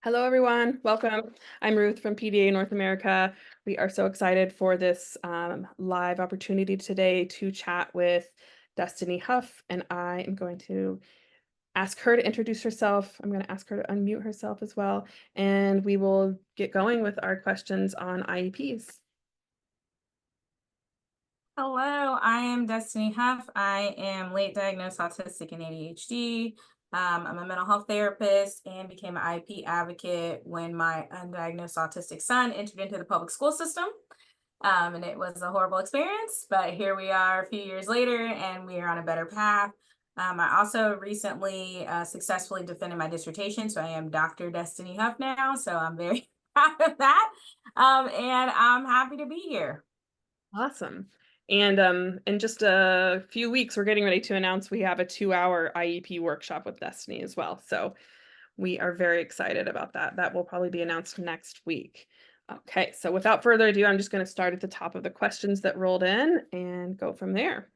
Hello, everyone. Welcome. I'm Ruth from PDA North America. We are so excited for this live opportunity today to chat with Destiny Huff, and I am going to ask her to introduce herself. I'm going to ask her to unmute herself as well, and we will get going with our questions on IEPs. Hello, I am Destiny Huff. I am late diagnosed autistic and ADHD. I'm a mental health therapist and became an IEP advocate when my undiagnosed autistic son entered into the public school system. And it was a horrible experience, but here we are a few years later and we are on a better path. I also recently successfully defended my dissertation, so I am Dr. Destiny Huff now, so I'm very proud of that. And I'm happy to be here. Awesome. And in just a few weeks, we're getting ready to announce we have a 2-hour IEP workshop with Destiny as well. So we are very excited about that. That will probably be announced next week. Okay, so without further ado, I'm just going to start at the top of the questions that rolled in and go from there.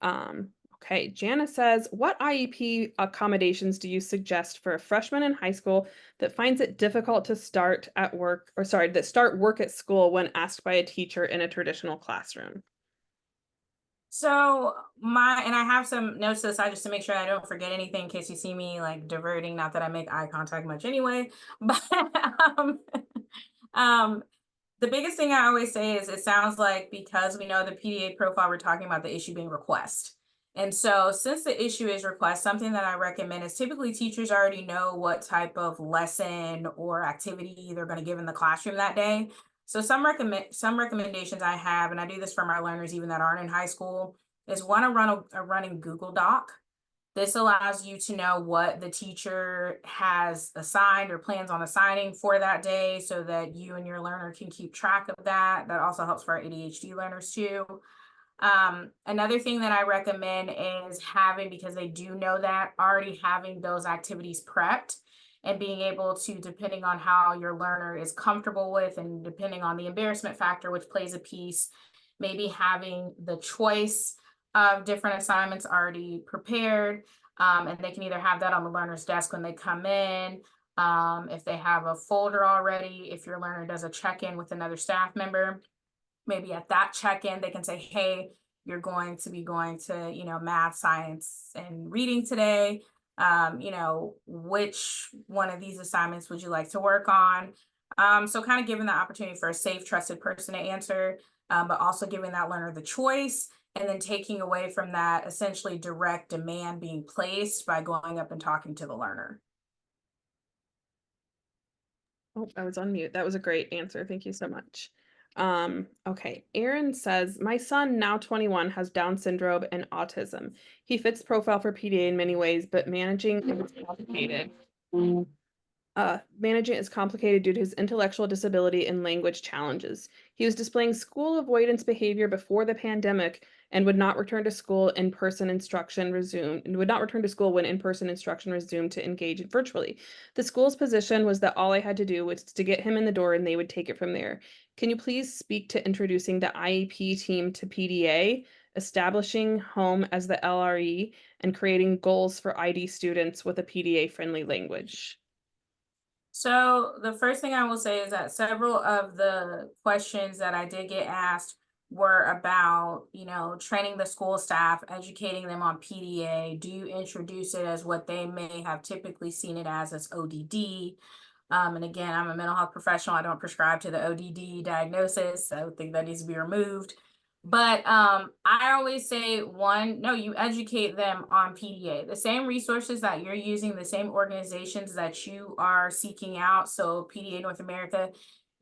Okay, Jana says, what IEP accommodations do you suggest for a freshman in high school that finds it difficult to start at work, or sorry, that start work at school when asked by a teacher in a traditional classroom? So and I have some notes to the side just to make sure I don't forget anything in case you see me like diverting, not that I make eye contact much anyway, but um, um, the biggest thing I always say is it sounds like because we know the PDA profile, we're talking about the issue being request. And so since the issue is request, something that I recommend is typically teachers already know what type of lesson or activity they're going to give in the classroom that day. So some recommendations I have, and I do this for my learners even that aren't in high school, is one to run a running Google Doc. This allows you to know what the teacher has assigned or plans on assigning for that day so that you and your learner can keep track of that. That also helps for our ADHD learners too. Another thing that I recommend is having, because they do know that, already having those activities prepped and being able to, depending on how your learner is comfortable with and depending on the embarrassment factor, which plays a piece, maybe having the choice of different assignments already prepared. And they can either have that on the learner's desk when they come in, if they have a folder already, if your learner does a check-in with another staff member, maybe at that check-in, they can say, hey, you're going to be going to, math, science, and reading today. Which one of these assignments would you like to work on? So kind of giving the opportunity for a safe, trusted person to answer, but also giving that learner the choice and then taking away from that essentially direct demand being placed by going up and talking to the learner. Oh, I was on mute. That was a great answer. Thank you so much. Okay, Aaron says, my son, now 21, has Down syndrome and autism. He fits profile for PDA in many ways, but managing is complicated. Managing is complicated due to his intellectual disability and language challenges. He was displaying school avoidance behavior before the pandemic and would not return to school in-person instruction resumed and would not return to school when in-person instruction resumed to engage virtually. The school's position was that all I had to do was to get him in the door and they would take it from there. Can you please speak to introducing the IEP team to PDA, establishing home as the LRE, and creating goals for ID students with a PDA-friendly language? So the first thing I will say is that several of the questions that I did get asked were about, training the school staff, educating them on PDA. Do you introduce it as what they may have typically seen it as ODD? And again, I'm a mental health professional. I don't prescribe to the ODD diagnosis, so I think that needs to be removed. But I always say, one, no, you educate them on PDA. The same resources that you're using, the same organizations that you are seeking out. So PDA North America,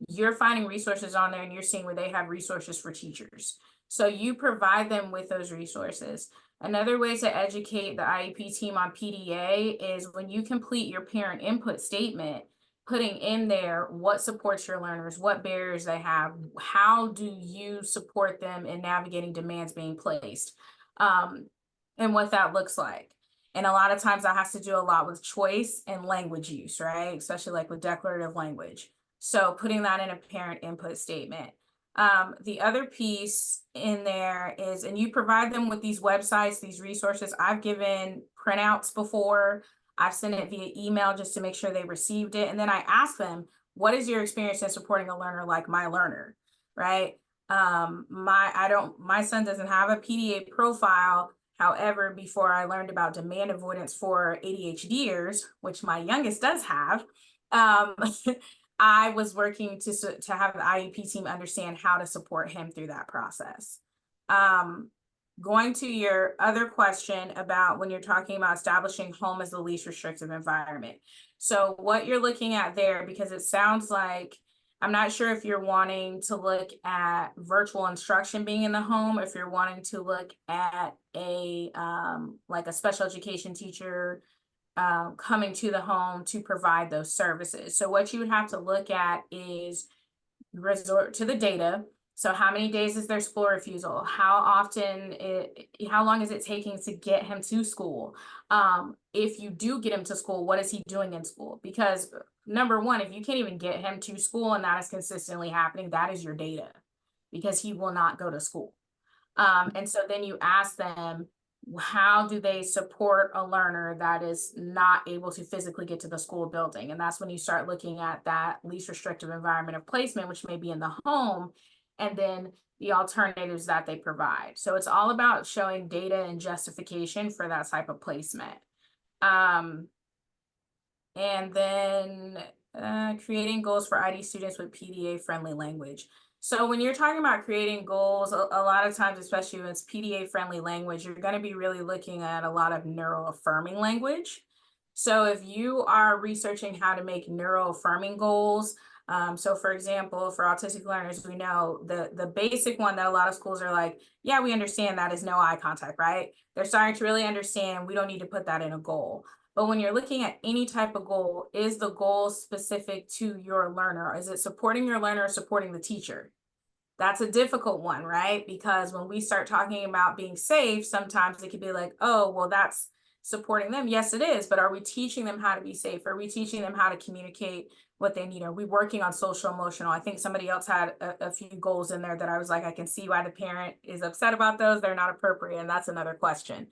you're finding resources on there and you're seeing where they have resources for teachers. So you provide them with those resources. Another way to educate the IEP team on PDA is when you complete your parent input statement, putting in there what supports your learners, what barriers they have, how do you support them in navigating demands being placed, and what that looks like. And a lot of times that has to do a lot with choice and language use, right? Especially like with declarative language. So putting that in a parent input statement. The other piece in there is, and you provide them with these websites, these resources. I've given printouts before I've sent it via email just to make sure they received it. And then I ask them, what is your experience in supporting a learner like my learner, right? My son doesn't have a PDA profile. However, before I learned about demand avoidance for ADHDers, which my youngest does have, um, I was working to have the IEP team understand how to support him through that process. Going to your other question about when you're talking about establishing home as the least restrictive environment. So what you're looking at there, because it sounds like, I'm not sure if you're wanting to look at virtual instruction being in the home, if you're wanting to look at a like a special education teacher coming to the home to provide those services. So what you would have to look at is resort to the data. So how many days is their school refusal? How long is it taking to get him to school? If you do get him to school, what is he doing in school? Because number one, if you can't even get him to school and that is consistently happening, that is your data, because he will not go to school. And so then you ask them, how do they support a learner that is not able to physically get to the school building? And that's when you start looking at that least restrictive environment of placement, which may be in the home, and then the alternatives that they provide. So it's all about showing data and justification for that type of placement. And then creating goals for ID students with PDA friendly language. So when you're talking about creating goals, a lot of times, especially when it's PDA friendly language, you're going to be really looking at a lot of neuro-affirming language. So if you are researching how to make neuro-affirming goals, so for example, for autistic learners, we know the basic one that a lot of schools are like, yeah, we understand that is no eye contact, right? They're starting to really understand we don't need to put that in a goal. But when you're looking at any type of goal, is the goal specific to your learner? Is it supporting your learner or supporting the teacher? That's a difficult one, right? Because when we start talking about being safe, sometimes it could be like, oh, well, that's supporting them. Yes, it is. But are we teaching them how to be safe? Are we teaching them how to communicate what they need? Are we working on social emotional? I think somebody else had a few goals in there that I was like, I can see why the parent is upset about those. They're not appropriate. And that's another question.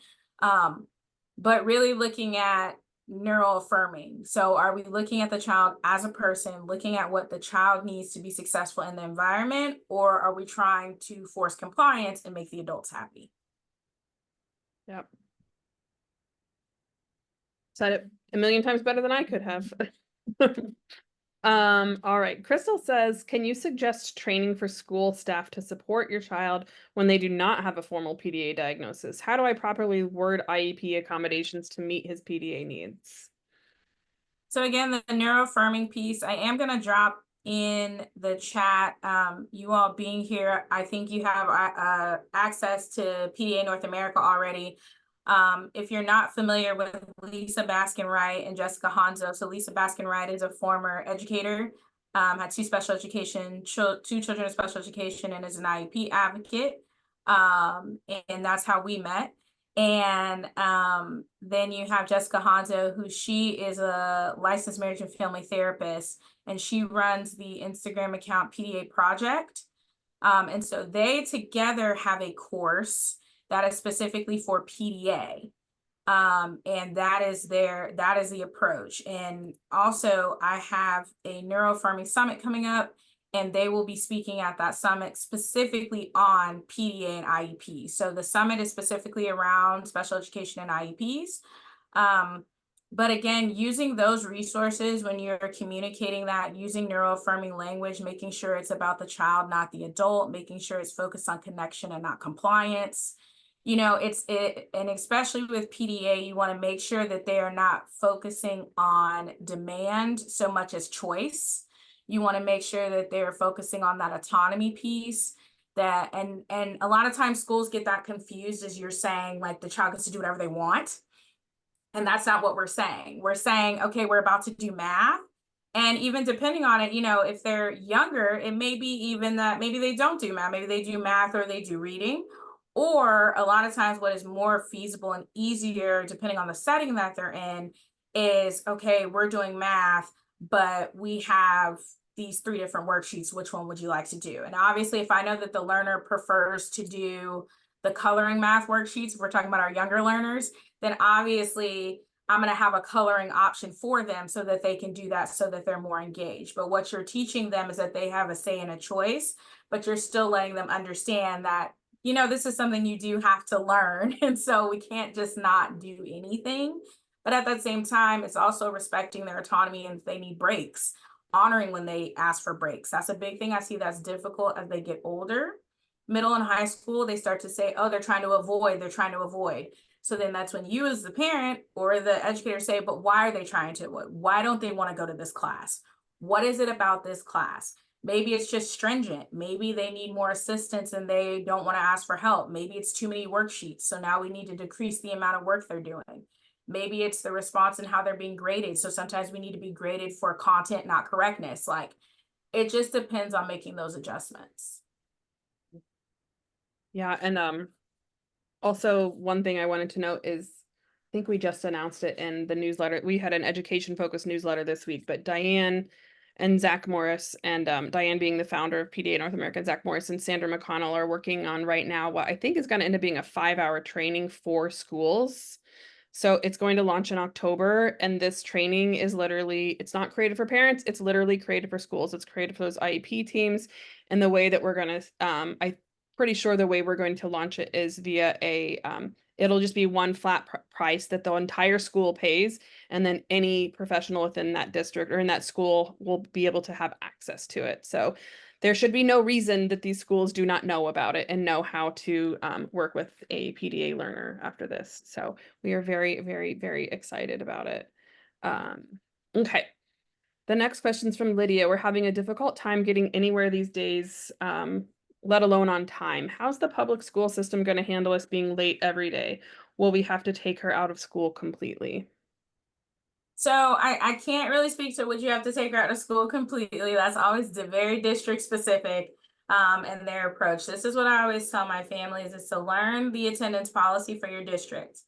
But really looking at neural affirming. So are we looking at the child as a person, looking at what the child needs to be successful in the environment, or are we trying to force compliance and make the adults happy? Yep. Said it a million times better than I could have. All right. Crystal says, can you suggest training for school staff to support your child when they do not have a formal PDA diagnosis? How do I properly word IEP accommodations to meet his PDA needs? So again, the neuroaffirming piece, I am going to drop in the chat. You all being here, I think you have access to PDA North America already. If you're not familiar with Lisa Baskin-Wright and Jessica Hanzo, so Lisa Baskin-Wright is a former educator, had two children of special education, and is an IEP advocate. And that's how we met. And then you have Jessica Hanzo, who she is a licensed marriage and family therapist, and she runs the Instagram account PDA Project. And so they together have a course that is specifically for PDA. And that is the approach. And also I have a neuroaffirming summit coming up, and they will be speaking at that summit specifically on PDA and IEP. So the summit is specifically around special education and IEPs. But again, using those resources when you're communicating that, using neuroaffirming language, making sure it's about the child, not the adult, making sure it's focused on connection and not compliance. You know, and especially with PDA, you want to make sure that they are not focusing on demand so much as choice. You want to make sure that they're focusing on that autonomy piece. That and a lot of times schools get that confused as you're saying, like the child gets to do whatever they want. And that's not what we're saying. We're saying, okay, we're about to do math. And even depending on it, you know, if they're younger, it may be even that maybe they don't do math, maybe they do math or they do reading. Or a lot of times what is more feasible and easier, depending on the setting that they're in, is, okay, we're doing math, but we have these 3 different worksheets. Which one would you like to do? And obviously, if I know that the learner prefers to do the coloring math worksheets, if we're talking about our younger learners, then obviously I'm going to have a coloring option for them so that they can do that so that they're more engaged. But what you're teaching them is that they have a say and a choice, but you're still letting them understand that, you know, this is something you do have to learn. And so we can't just not do anything. But at the same time, it's also respecting their autonomy, and if they need breaks, honoring when they ask for breaks. That's a big thing I see that's difficult as they get older. Middle and high school, they start to say, oh, they're trying to avoid. So then that's when you as the parent or the educator say, but why are they trying to avoid? Why don't they want to go to this class? What is it about this class? Maybe it's just stringent. Maybe they need more assistance and they don't want to ask for help. Maybe it's too many worksheets. So now we need to decrease the amount of work they're doing. Maybe it's the response and how they're being graded. So sometimes we need to be graded for content, not correctness. Like, it just depends on making those adjustments. Yeah, and also one thing I wanted to note is, I think we just announced it in the newsletter. We had an education focused newsletter this week, but Diane and Zach Morris, and Diane being the founder of PDA North America, and Zach Morris and Sandra McConnell are working on right now what I think is going to end up being a 5-hour training for schools. So it's going to launch in October, and this training is literally, it's not created for parents, it's literally created for schools. It's created for those IEP teams. And the way that we're going to, I'm pretty sure the way we're going to launch it is via it'll just be one flat price that the entire school pays. And then any professional within that district or in that school will be able to have access to it. So there should be no reason that these schools do not know about it and know how to work with a PDA learner after this. So we are very, very, very excited about it. Okay. The next question is from Lydia. We're having a difficult time getting anywhere these days, let alone on time. How's the public school system going to handle us being late every day? Will we have to take her out of school completely? So I can't really speak to would you have to take her out of school completely. That's always very district specific and their approach. This is what I always tell my families is to learn the attendance policy for your district.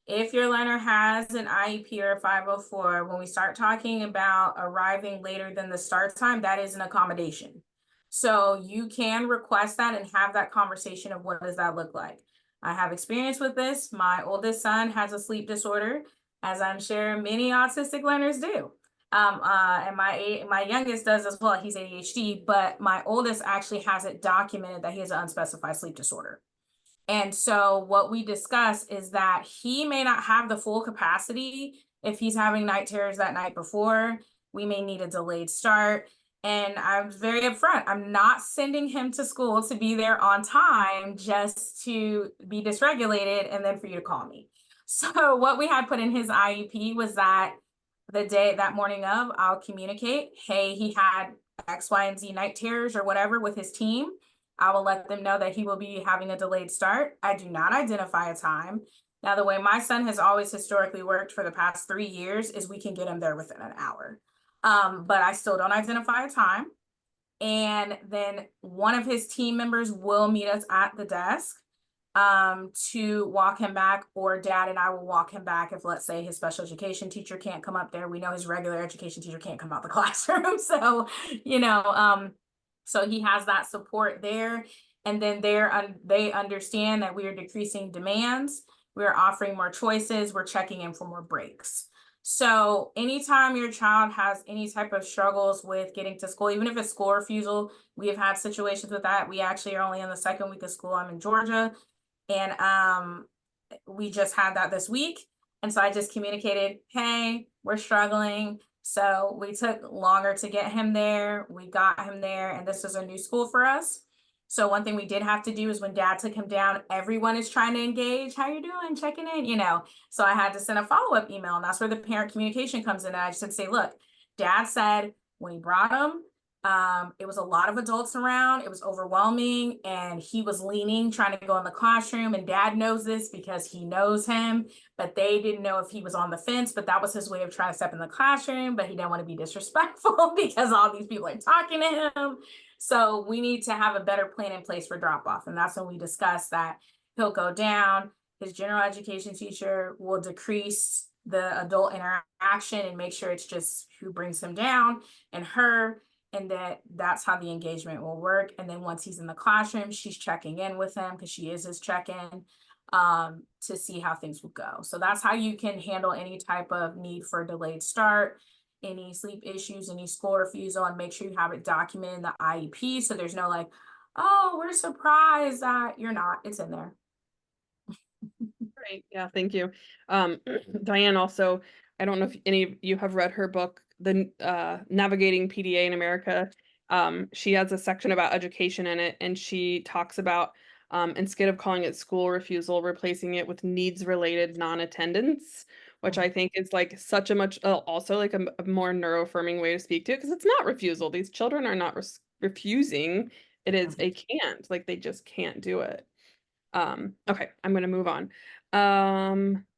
If your learner has an IEP or a 504, when we start talking about arriving later than the start time, that is an accommodation. So you can request that and have that conversation of what does that look like. I have experience with this. My oldest son has a sleep disorder, as I'm sure many autistic learners do. And my youngest does as well. He's ADHD, but my oldest actually has it documented that he has an unspecified sleep disorder. And so what we discuss is that he may not have the full capacity if he's having night terrors that night before. We may need a delayed start. And I was very upfront. I'm not sending him to school to be there on time just to be dysregulated and then for you to call me. So what we had put in his IEP was that that morning of, I'll communicate, hey, he had X, Y, and Z night terrors or whatever with his team. I will let them know that he will be having a delayed start. I do not identify a time. Now, the way my son has always historically worked for the past 3 years is we can get him there within an hour. But I still don't identify a time. And then one of his team members will meet us at the desk to walk him back, or dad and I will walk him back if, let's say, his special education teacher can't come up there. We know his regular education teacher can't come out the classroom. So, so he has that support there. And then they understand that we are decreasing demands. We're offering more choices. We're checking in for more breaks. So anytime your child has any type of struggles with getting to school, even if it's school refusal, we have had situations with that. We actually are only in the second week of school. I'm in Georgia. And we just had that this week. And so I just communicated, hey, we're struggling. So we took longer to get him there. We got him there, and this is a new school for us. So one thing we did have to do is when dad took him down, everyone is trying to engage. How you doing? Checking in, So I had to send a follow-up email, and that's where the parent communication comes in. And I just had to say, look, dad said when he brought him, it was a lot of adults around. It was overwhelming, and he was leaning, trying to go in the classroom, and dad knows this because he knows him, but they didn't know if he was on the fence, but that was his way of trying to step in the classroom, but he didn't want to be disrespectful because all these people are talking to him. So we need to have a better plan in place for drop off. And that's when we discussed that he'll go down. His general education teacher will decrease the adult interaction and make sure it's just who brings him down and her. And that's how the engagement will work. And then once he's in the classroom, she's checking in with him because she is his check-in. to see how things will go. So that's how you can handle any type of need for delayed start, any sleep issues, any school refusal, and make sure you have it documented in the IEP. So there's no like, oh, we're surprised that you're not, it's in there. Great. Yeah, thank you. Diane also, I don't know if any of you have read her book, The Navigating PDA in America. She has a section about education in it, and she talks about instead of calling it school refusal, replacing it with needs related non-attendance, which I think is like such a much also like a more neuroaffirming way to speak to it, because it's not refusal. These children are not refusing. It is a can't, like they just can't do it. Okay, I'm gonna move on.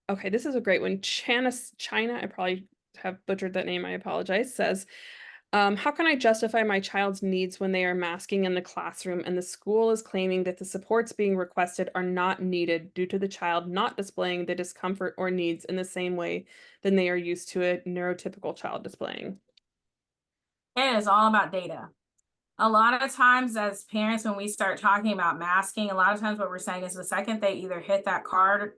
Okay, this is a great one. China, I probably have butchered that name, I apologize, says, how can I justify my child's needs when they are masking in the classroom and the school is claiming that the supports being requested are not needed due to the child not displaying the discomfort or needs in the same way than they are used to a neurotypical child displaying? It is all about data. A lot of times as parents, when we start talking about masking, a lot of times what we're saying is the second they either hit that car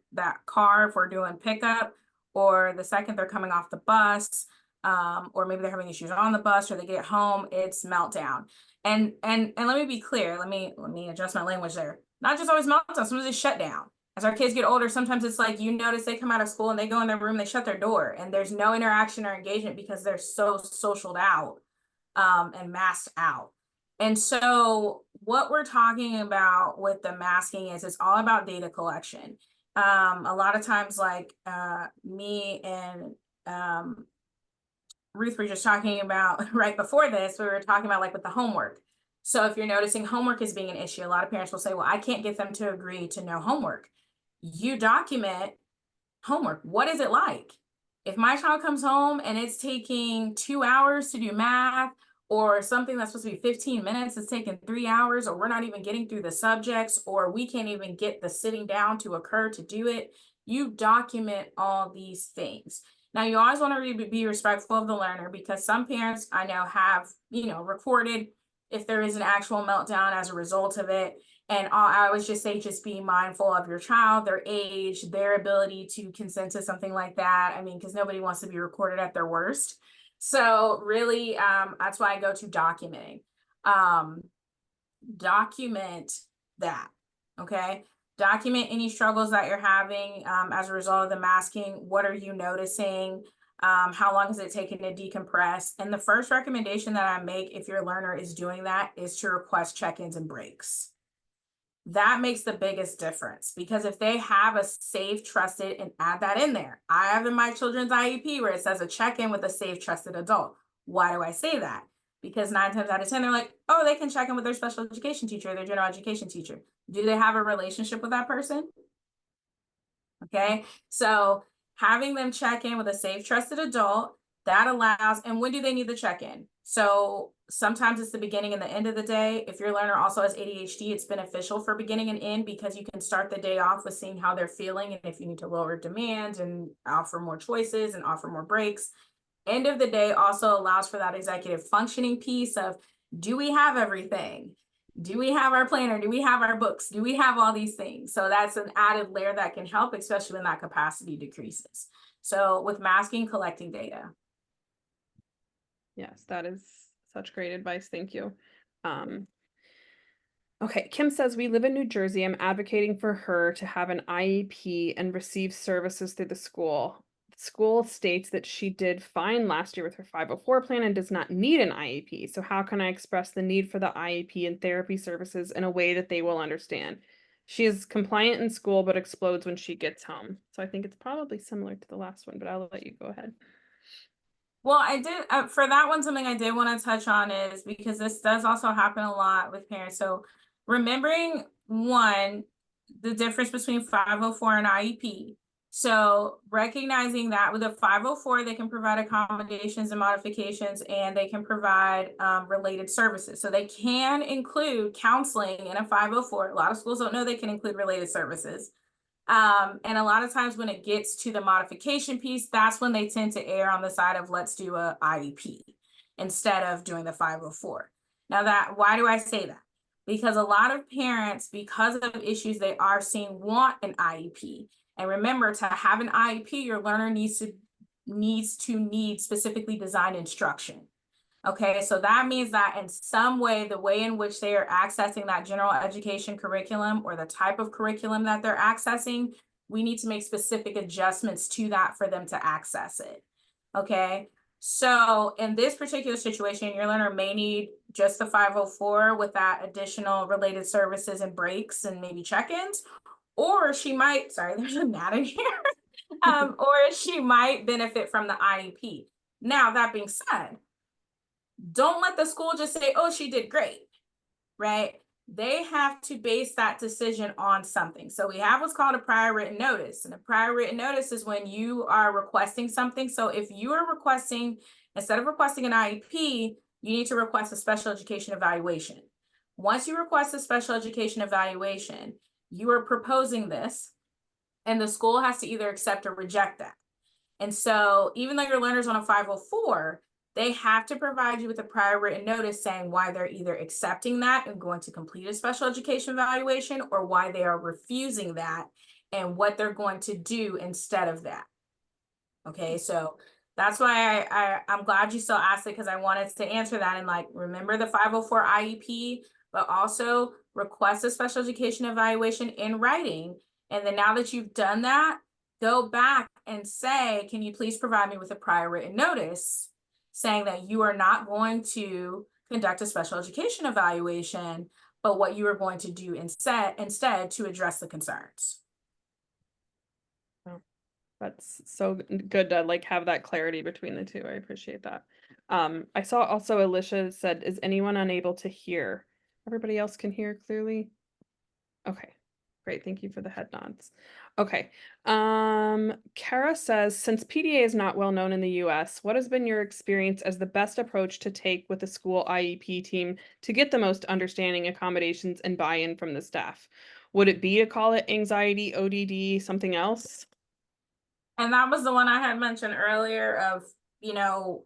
if we're doing pickup, or the second they're coming off the bus, or maybe they're having issues on the bus or they get home, it's meltdown. And let me be clear, let me adjust my language there. Not just always meltdown, sometimes it's shut down. As our kids get older, sometimes it's like, you notice they come out of school and they go in their room, they shut their door, and there's no interaction or engagement because they're so socialed out, and masked out. And so what we're talking about with the masking is it's all about data collection. A lot of times, like me and Ruth were just talking about right before this, we were talking about like with the homework. So if you're noticing homework is being an issue, a lot of parents will say, well, I can't get them to agree to no homework. You document homework. What is it like? If my child comes home and it's taking 2 hours to do math, or something that's supposed to be 15 minutes is taking 3 hours, or we're not even getting through the subjects, or we can't even get the sitting down to occur to do it, you document all these things. Now, you always want to be respectful of the learner, because some parents I know have, recorded if there is an actual meltdown as a result of it. And I always just say, just be mindful of your child, their age, their ability to consent to something like that. I mean, because nobody wants to be recorded at their worst. So really, that's why I go to documenting. Document that, okay? Document any struggles that you're having as a result of the masking. What are you noticing? How long is it taking to decompress? And the first recommendation that I make if your learner is doing that is to request check-ins and breaks. That makes the biggest difference, because if they have a safe, trusted, and add that in there. I have in my children's IEP where it says a check-in with a safe, trusted adult. Why do I say that? Because 9 times out of 10, they're like, oh, they can check in with their special education teacher, their general education teacher. Do they have a relationship with that person? Okay, so having them check in with a safe, trusted adult, that allows, and when do they need the check-in? So sometimes it's the beginning and the end of the day. If your learner also has ADHD, it's beneficial for beginning and end, because you can start the day off with seeing how they're feeling, and if you need to lower demand and offer more choices and offer more breaks. End of the day also allows for that executive functioning piece of, do we have everything? Do we have our planner? Do we have our books? Do we have all these things? So that's an added layer that can help, especially when that capacity decreases. So with masking, collecting data. Yes, that is such great advice. Thank you. Okay, Kim says, we live in New Jersey. I'm advocating for her to have an IEP and receive services through the school. The school states that she did fine last year with her 504 plan and does not need an IEP. So how can I express the need for the IEP and therapy services in a way that they will understand? She is compliant in school, but explodes when she gets home. So I think it's probably similar to the last one, but I'll let you go ahead. Well, I did, for that one, something I did want to touch on is, because this does also happen a lot with parents. So remembering, one, the difference between 504 and IEP. So recognizing that with a 504, they can provide accommodations and modifications, and they can provide related services. So they can include counseling in a 504. A lot of schools don't know they can include related services. And a lot of times when it gets to the modification piece, that's when they tend to err on the side of, let's do a IEP instead of doing the 504. Now, why do I say that? because a lot of parents, because of issues they are seeing, want an IEP. And remember, to have an IEP, your learner needs to need specifically designed instruction. Okay, so that means that in some way, the way in which they are accessing that general education curriculum or the type of curriculum that they're accessing, we need to make specific adjustments to that for them to access it. Okay, so in this particular situation, your learner may need just the 504 with that additional related services and breaks and maybe check-ins, or she might, sorry, there's a gnat in here, or she might benefit from the IEP. Now, that being said, don't let the school just say, oh, she did great, right? They have to base that decision on something. So we have what's called a prior written notice. And a prior written notice is when you are requesting something. So if you are requesting, instead of requesting an IEP, you need to request a special education evaluation. Once you request a special education evaluation, you are proposing this, and the school has to either accept or reject that. And so even though your learner's on a 504, they have to provide you with a prior written notice saying why they're either accepting that and going to complete a special education evaluation, or why they are refusing that and what they're going to do instead of that. Okay, so that's why I'm glad you still asked it, because I wanted to answer that. And like, remember the 504 IEP, but also request a special education evaluation in writing. And then now that you've done that, go back and say, can you please provide me with a prior written notice saying that you are not going to conduct a special education evaluation, but what you are going to do instead to address the concerns. Oh, that's so good to like have that clarity between the two. I appreciate that. I saw also Alicia said, is anyone unable to hear? Everybody else can hear clearly? Okay, great. Thank you for the head nods. Okay. Kara says, since PDA is not well known in the US, what has been your experience as the best approach to take with the school IEP team to get the most understanding, accommodations, and buy-in from the staff? Would it be to call it anxiety, ODD, something else? And that was the one I had mentioned earlier of, no,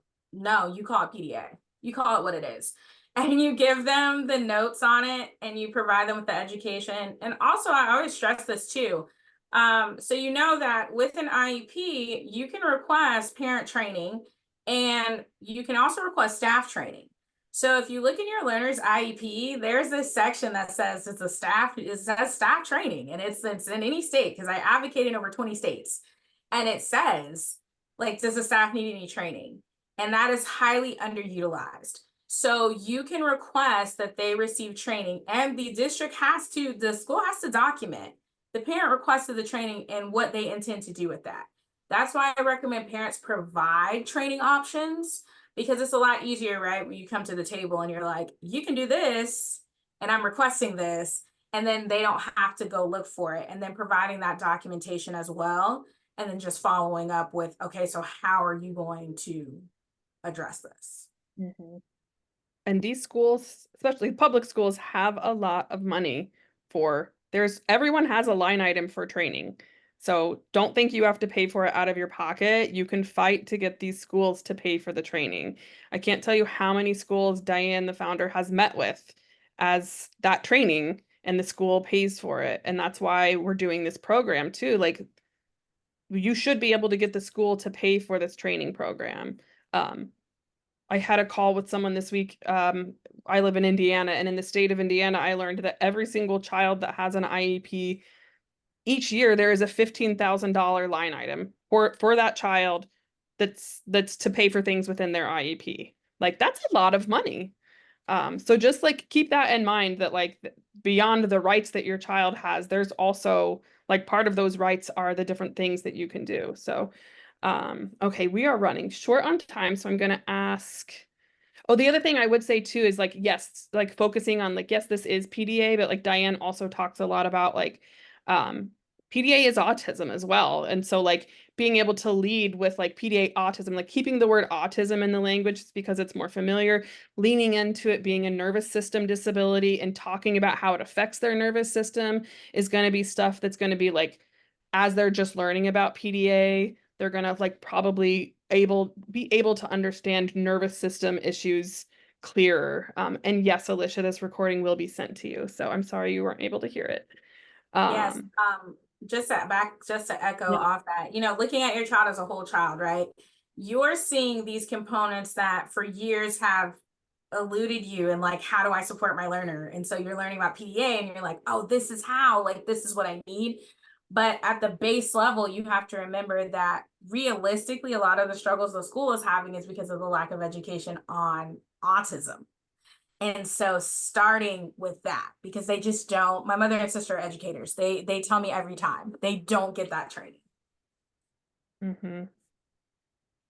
you call it PDA. You call it what it is. And you give them the notes on it and you provide them with the education. And also, I always stress this too. So you know that with an IEP, you can request parent training and you can also request staff training. So if you look in your learner's IEP, there's this section that says it says staff training, and it's in any state, because I advocate in over 20 states. And it says, like, does the staff need any training? And that is highly underutilized. So you can request that they receive training, and the school has to document the parent requested the training and what they intend to do with that. That's why I recommend parents provide training options, because it's a lot easier, right? When you come to the table and you're like, you can do this, and I'm requesting this, and then they don't have to go look for it. And then providing that documentation as well. And then just following up with, okay, so how are you going to address this? Mm-hmm. And these schools, especially public schools, have a lot of money everyone has a line item for training. So don't think you have to pay for it out of your pocket. You can fight to get these schools to pay for the training. I can't tell you how many schools Diane, the founder, has met with as that training, and the school pays for it. And that's why we're doing this program too. Like, you should be able to get the school to pay for this training program. I had a call with someone this week. I live in Indiana, and in the state of Indiana, I learned that every single child that has an IEP, each year there is a $15,000 line item for that child that's to pay for things within their IEP. Like, that's a lot of money. So just like keep that in mind, that like beyond the rights that your child has, there's also like part of those rights are the different things that you can do. So okay, we are running short on time, so I'm gonna ask. Oh, the other thing I would say too is like, yes, like focusing on like, yes, this is PDA, but like Diane also talks a lot about like PDA is autism as well. And so like being able to lead with like PDA autism, like keeping the word autism in the language because it's more familiar, leaning into it being a nervous system disability and talking about how it affects their nervous system is going to be stuff that's going to be like, as they're just learning about PDA, they're going to like probably be able to understand nervous system issues clearer. And yes, Alicia, this recording will be sent to you. So I'm sorry you weren't able to hear it. Yes. Um, Just to echo yeah. off that, looking at your child as a whole child, right? You're seeing these components that for years have eluded you, and like, how do I support my learner? And so you're learning about PDA and you're like, oh, this is how, like, this is what I need. But at the base level, you have to remember that realistically, a lot of the struggles the school is having is because of the lack of education on autism. And so starting with that, because they just don't, my mother and sister are educators. They tell me every time they don't get that training. Mm-hmm.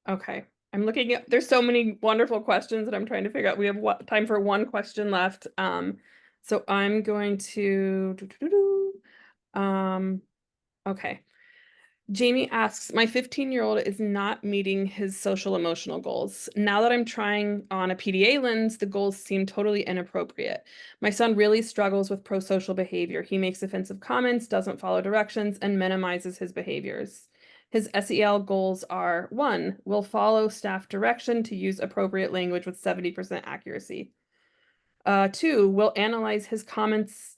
Okay. I'm looking at, there's so many wonderful questions that I'm trying to figure out. We have time for one question left. So I'm going to, okay. Jamie asks, my 15-year-old is not meeting his social emotional goals. Now that I'm trying on a PDA lens, the goals seem totally inappropriate. My son really struggles with prosocial behavior. He makes offensive comments, doesn't follow directions, and minimizes his behaviors. His SEL goals are 1, will follow staff direction to use appropriate language with 70% accuracy. 2, will analyze his comments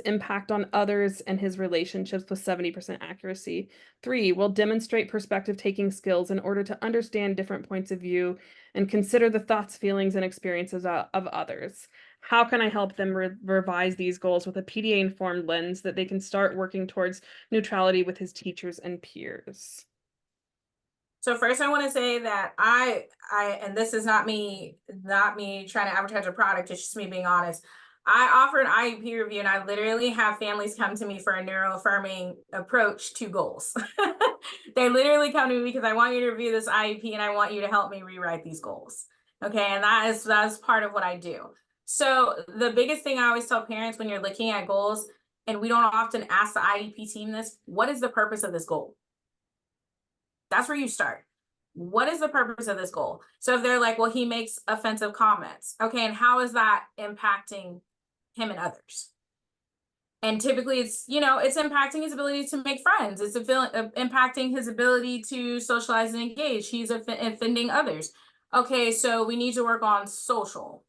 impact on others and his relationships with 70% accuracy. 3, will demonstrate perspective taking skills in order to understand different points of view and consider the thoughts, feelings, and experiences of others. How can I help them revise these goals with a PDA informed lens that they can start working towards neutrality with his teachers and peers? So first I want to say that and this is not me trying to advertise a product, it's just me being honest. I offer an IEP review and I literally have families come to me for a neuroaffirming approach to goals. They literally come to me because I want you to review this IEP and I want you to help me rewrite these goals. Okay, and that's part of what I do. So the biggest thing I always tell parents when you're looking at goals, and we don't often ask the IEP team this, what is the purpose of this goal? That's where you start. What is the purpose of this goal? So if they're like, well, he makes offensive comments. Okay, and how is that impacting him and others? And typically it's impacting his ability to make friends. It's impacting his ability to socialize and engage. He's offending others. Okay, so we need to work on social,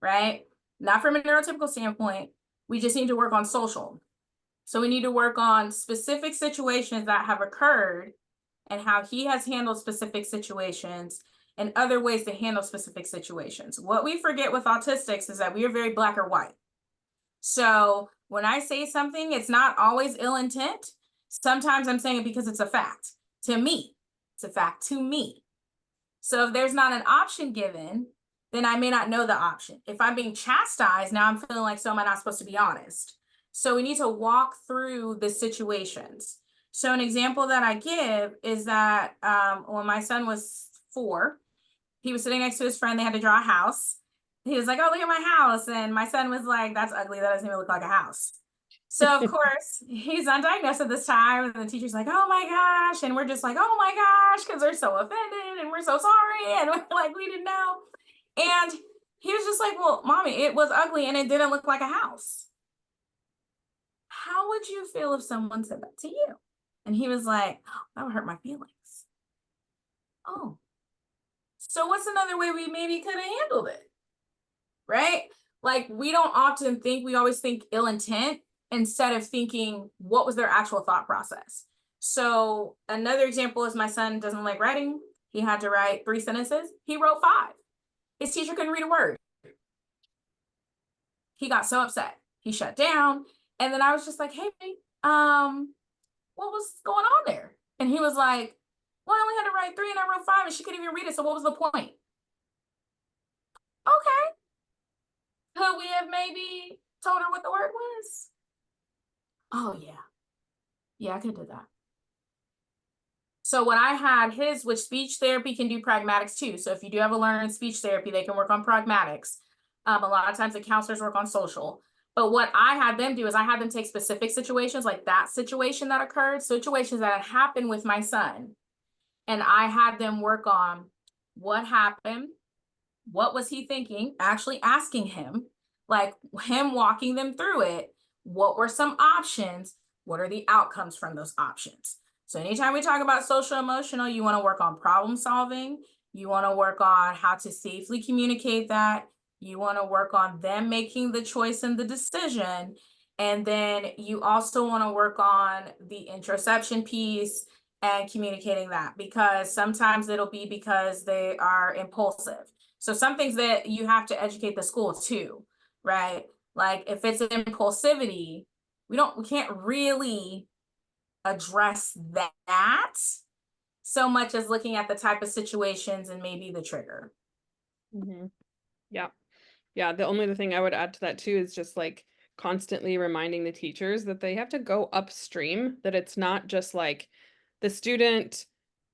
right? Not from a neurotypical standpoint. We just need to work on social. So we need to work on specific situations that have occurred and how he has handled specific situations and other ways to handle specific situations. What we forget with autistics is that we are very black or white. So when I say something, it's not always ill intent. Sometimes I'm saying it because it's a fact to me. It's a fact to me. So if there's not an option given, then I may not know the option. If I'm being chastised, now I'm feeling like, so am I not supposed to be honest? So we need to walk through the situations. So an example that I give is that when my son was 4, he was sitting next to his friend. They had to draw a house. He was like, oh, look at my house. And my son was like, that's ugly. That doesn't even look like a house. So of course he's undiagnosed at this time. And the teacher's like, oh my gosh. And we're just like, oh my gosh, because they're so offended and we're so sorry. And we're like, we didn't know. And he was just like, well, mommy, it was ugly and it didn't look like a house. How would you feel if someone said that to you? And he was like, oh, that would hurt my feelings. Oh, so what's another way we maybe could have handled it? Right? Like, we don't often think, we always think ill intent instead of thinking what was their actual thought process. So another example is my son doesn't like writing. He had to write 3 sentences. He wrote 5. His teacher couldn't read a word. He got so upset. He shut down. And then I was just like, hey, what was going on there? And he was like, well, I only had to write 3 and I wrote 5 and she couldn't even read it. So what was the point? Okay. Could we have maybe told her what the word was? Oh, yeah. Yeah, I could do that. So when I had his, which speech therapy can do pragmatics too. So if you do have a learner in speech therapy, they can work on pragmatics. A lot of times the counselors work on social. But what I had them do is I had them take specific situations like that situation that occurred, situations that had happened with my son. And I had them work on what happened, what was he thinking, actually asking him, like him walking them through it. What were some options? What are the outcomes from those options? So anytime we talk about social emotional, you want to work on problem solving. You want to work on how to safely communicate that. You want to work on them making the choice and the decision. And then you also want to work on the interoception piece and communicating that, because sometimes it'll be because they are impulsive. So some things that you have to educate the school too, right? Like if it's impulsivity, we can't really address that so much as looking at the type of situations and maybe the trigger. Mhm. Yeah. Yeah, the only other thing I would add to that too is just like constantly reminding the teachers that they have to go upstream, that it's not just like the student,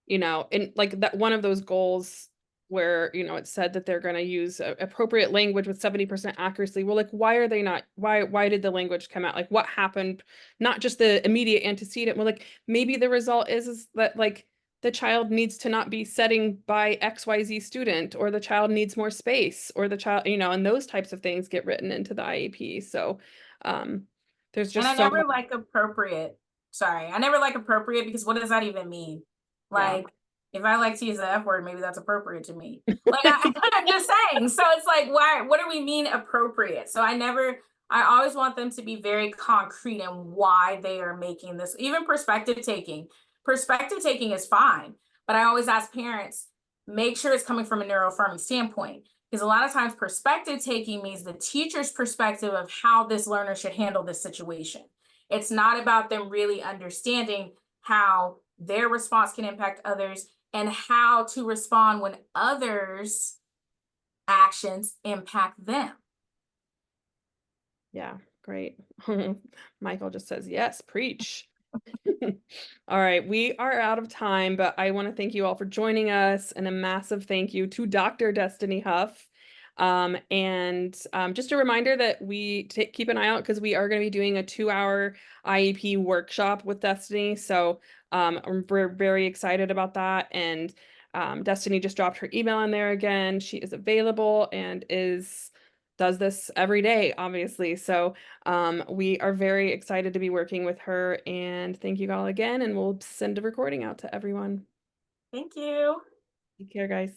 and like that one of those goals where, it said that they're going to use appropriate language with 70% accuracy. Well, like, why are they not? Why did the language come out? Like, what happened? Not just the immediate antecedent. Well, like, maybe the result is that like the child needs to not be setting by XYZ student, or the child needs more space, or the child, and those types of things get written into the IEP. So, um, there's And I just so never much. like appropriate. Sorry, I never like appropriate, because what does that even mean? Yeah. Like, if I like to use the F word, maybe that's appropriate to me. Like, I'm just saying. So it's like, why? What do we mean appropriate? So I always want them to be very concrete in why they are making this. Even perspective taking. Perspective taking is fine, but I always ask parents, make sure it's coming from a neuroaffirming standpoint. Because a lot of times perspective taking means the teacher's perspective of how this learner should handle this situation. It's not about them really understanding how their response can impact others and how to respond when others' actions impact them. Yeah, great. Michael just says, yes, preach. All right, we are out of time, but I want to thank you all for joining us, and a massive thank you to Dr. Destiny Huff. And just a reminder that keep an eye out, because we are going to be doing a 2-hour IEP workshop with Destiny. So we're very excited about that. And Destiny just dropped her email in there again. She is available and does this every day, obviously. So we are very excited to be working with her, and thank you all again, and we'll send a recording out to everyone. Thank you. Take care, guys.